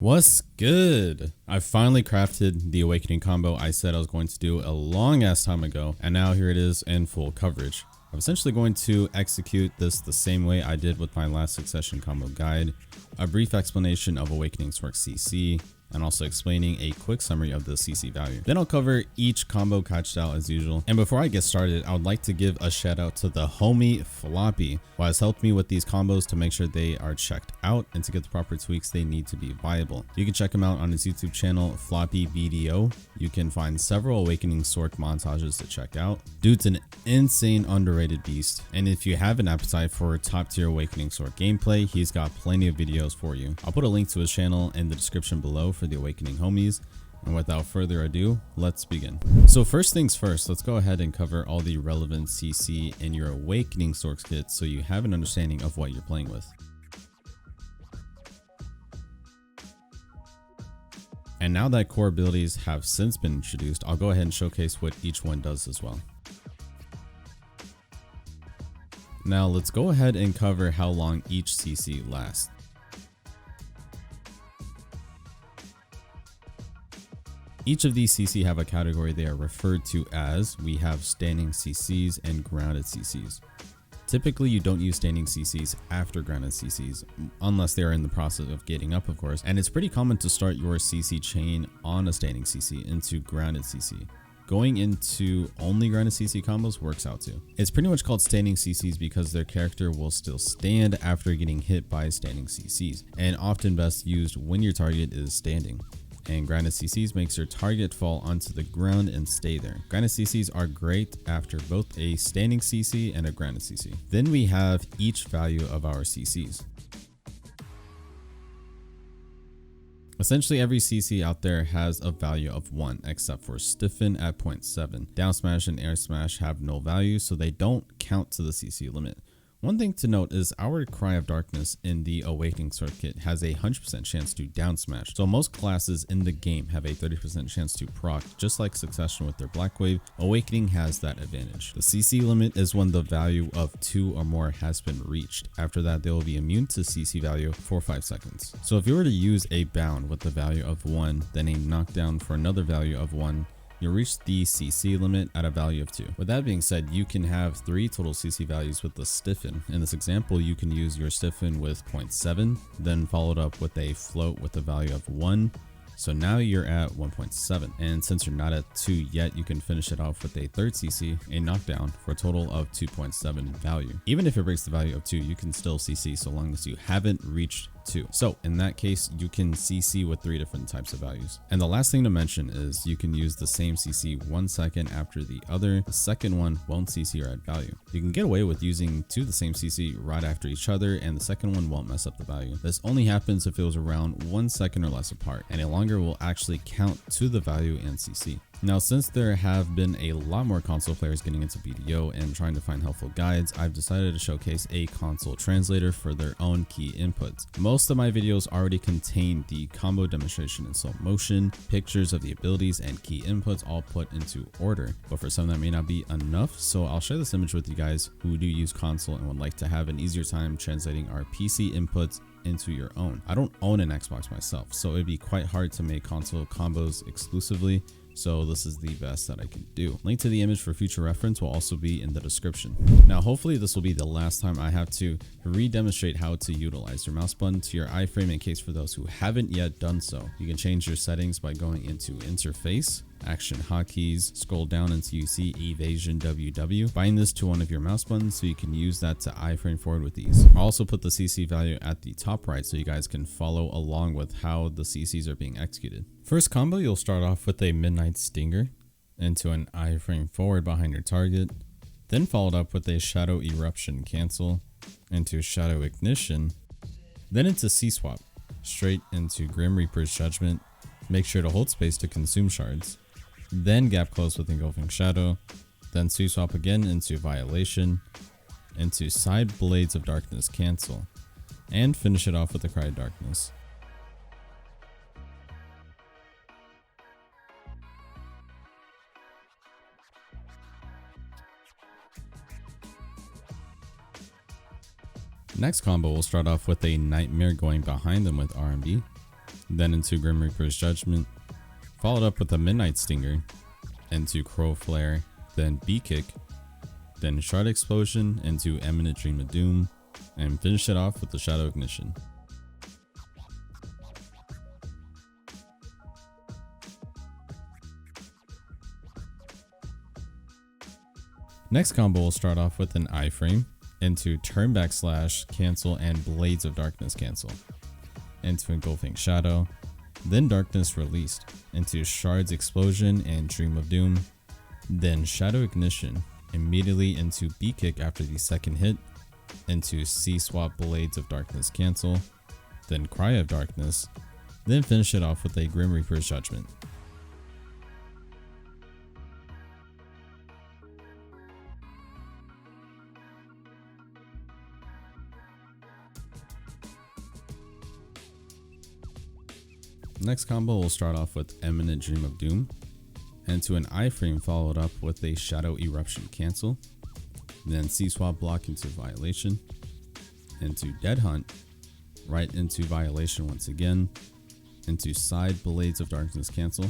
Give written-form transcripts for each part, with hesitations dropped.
What's good? I finally crafted the awakening combo I said I was going to do a long ass time ago, and now here it is in full coverage. I'm essentially going to execute this the same way I did with my last succession combo guide, a brief explanation of awakening Sorceress CC, and also explaining a quick summary of the CC value. Then I'll cover each combo Kaiju style as usual. And before I get started, I would like to give a shout out to the homie Floppy, who has helped me with these combos to make sure they are checked out and to get the proper tweaks they need to be viable. You can check him out on his YouTube channel, Floppy VDO. You can find several awakening Sorc montages to check out. Dude's an insane underrated beast. And if you have an appetite for top tier awakening Sorc gameplay, he's got plenty of videos for you. I'll put a link to his channel in the description below for the awakening homies, and without further ado, let's begin. So first things first, let's go ahead and cover all the relevant CC in your awakening Sorc kit so you have an understanding of what you're playing with. And now that core abilities have since been introduced, I'll go ahead and showcase what each one does as well. Now let's go ahead and cover how long each CC lasts. Each of these CC have a category they are referred to as. We have standing CCs and grounded CCs. Typically, you don't use standing CCs after grounded CCs, unless they are in the process of gating up, of course. And it's pretty common to start your CC chain on a standing CC into grounded CC. Going into only grounded CC combos works out too. It's pretty much called standing CCs because their character will still stand after getting hit by standing CCs, and often best used when your target is standing. And grounded CCs makes your target fall onto the ground and stay there. Grounded CCs are great after both a standing CC and a grounded CC. Then we have each value of our CCs. Essentially every CC out there has a value of 1 except for Stiffen at 0.7. Down smash and air smash have no value, so they don't count to the CC limit. One thing to note is our Cry of Darkness in the Awakening Sorc kit has a 100% chance to down smash. So most classes in the game have a 30% chance to proc, just like Succession with their Black Wave. Awakening has that advantage. The CC limit is when the value of 2 or more has been reached. After that, they will be immune to CC value for 5 seconds. So if you were to use a bound with the value of 1, then a knockdown for another value of 1, you'll reach the CC limit at a value of 2. With that being said, you can have 3 total CC values with the Stiffen. In this example, you can use your Stiffen with 0.7, then followed up with a float with a value of 1. So now you're at 1.7, and since you're not at 2 yet, you can finish it off with a third CC, a knockdown, for a total of 2.7 value. Even if it breaks the value of 2, you can still CC so long as you haven't reached 2. So in that case, you can CC with 3 different types of values. And the last thing to mention is you can use the same CC 1 second after the other. The second one won't CC or add value. You can get away with using 2 the same CC right after each other, and the second one won't mess up the value. This only happens if it was around 1 second or less apart, and a longer will actually count to the value and CC. Now, since there have been a lot more console players getting into BDO and trying to find helpful guides, I've decided to showcase a console translator for their own key inputs. Most of my videos already contain the combo demonstration in slow motion, pictures of the abilities, and key inputs all put into order. But for some that may not be enough, so I'll share this image with you guys who do use console and would like to have an easier time translating our PC inputs into your own. I don't own an Xbox myself, so it'd be quite hard to make console combos exclusively. So this is the best that I can do. Link to the image for future reference will also be in the description. Now, hopefully this will be the last time I have to re-demonstrate how to utilize your mouse button to your iframe. In case for those who haven't yet done so, you can change your settings by going into Interface, Action Hotkeys, scroll down until you see Evasion WW. Bind this to one of your mouse buttons so you can use that to iframe forward with ease. I'll also put the CC value at the top right so you guys can follow along with how the CCs are being executed. First combo, you'll start off with a Midnight Stinger into an iframe forward behind your target, then followed up with a Shadow Eruption cancel into Shadow Ignition, then into C-Swap, straight into Grim Reaper's Judgment. Make sure to hold space to consume shards, then gap close with Engulfing Shadow, then C-Swap again into Violation, into Side Blades of Darkness cancel, and finish it off with the Cry of Darkness. Next combo, we'll start off with a Nightmare going behind them with R&B, then into Grim Reaper's Judgment, followed up with a Midnight Stinger, into Crow Flare, then B-Kick, then Shard Explosion into Eminent Dream of Doom, and finish it off with the Shadow Ignition. Next combo will start off with an iframe into Turn Backslash, cancel, and Blades of Darkness cancel, into Engulfing Shadow, then Darkness Released, into Shards Explosion and Dream of Doom, then Shadow Ignition, immediately into B-Kick after the second hit, into C-Swap Blades of Darkness cancel, then Cry of Darkness, then finish it off with a Grim Reaper's Judgment. Next combo will start off with Eminent Dream of Doom, into an iframe followed up with a Shadow Eruption cancel, then C-Swap block into Violation, into Dead Hunt, right into Violation once again, into Side Blades of Darkness cancel,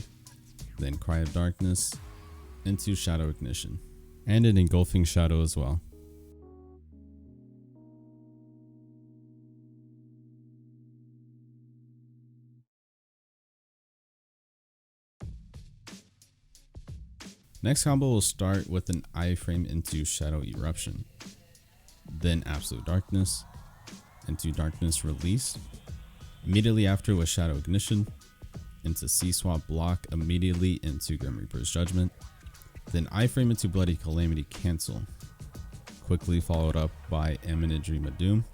then Cry of Darkness, into Shadow Ignition, and an Engulfing Shadow as well. Next combo will start with an iframe into Shadow Eruption, then Absolute Darkness, into Darkness Release, immediately after with Shadow Ignition, into C-Swap block immediately into Grim Reaper's Judgment, then iframe into Bloody Calamity cancel, quickly followed up by Eminent Dream of Doom,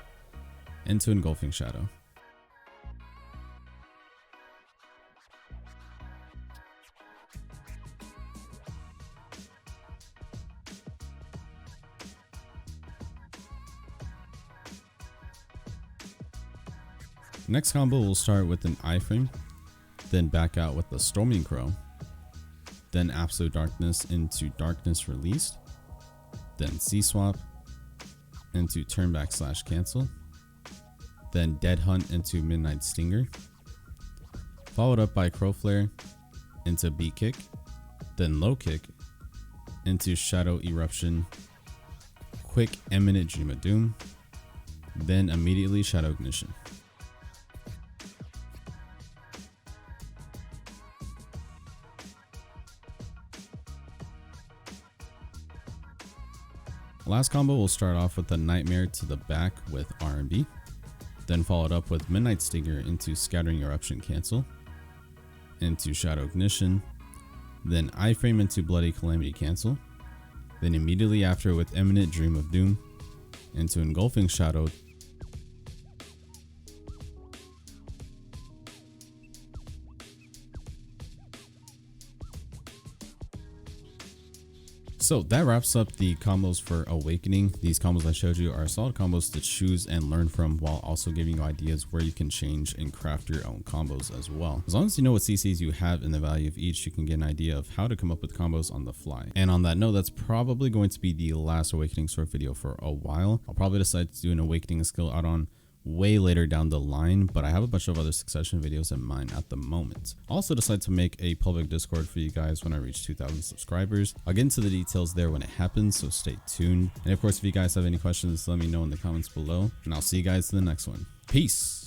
into Engulfing Shadow. Next combo will start with an iframe, then back out with the Storming Crow, then Absolute Darkness into Darkness Released, then C-Swap into Turn Backslash cancel, then Dead Hunt into Midnight Stinger, followed up by Crow Flare into B-Kick, then Low Kick into Shadow Eruption, quick Eminent Dream of Doom, then immediately Shadow Ignition. Last combo will start off with a Nightmare to the back with R&B, then followed up with Midnight Stinger into Scattering Eruption cancel, into Shadow Ignition, then iframe into Bloody Calamity cancel, then immediately after with Eminent Dream of Doom, into Engulfing Shadow, So that wraps up the combos for Awakening. These combos I showed you are solid combos to choose and learn from, while also giving you ideas where you can change and craft your own combos as well. As long as you know what CCs you have and the value of each, you can get an idea of how to come up with combos on the fly. And on that note, that's probably going to be the last Awakening Sword video for a while. I'll probably decide to do an Awakening skill out on way later down the line, but I have a bunch of other Succession videos in mind at the moment. I'll also decide to make a public Discord for you guys when I reach 2,000 subscribers. I'll get into the details there when it happens, so stay tuned. And of course, if you guys have any questions, let me know in the comments below, and I'll see you guys in the next one. Peace.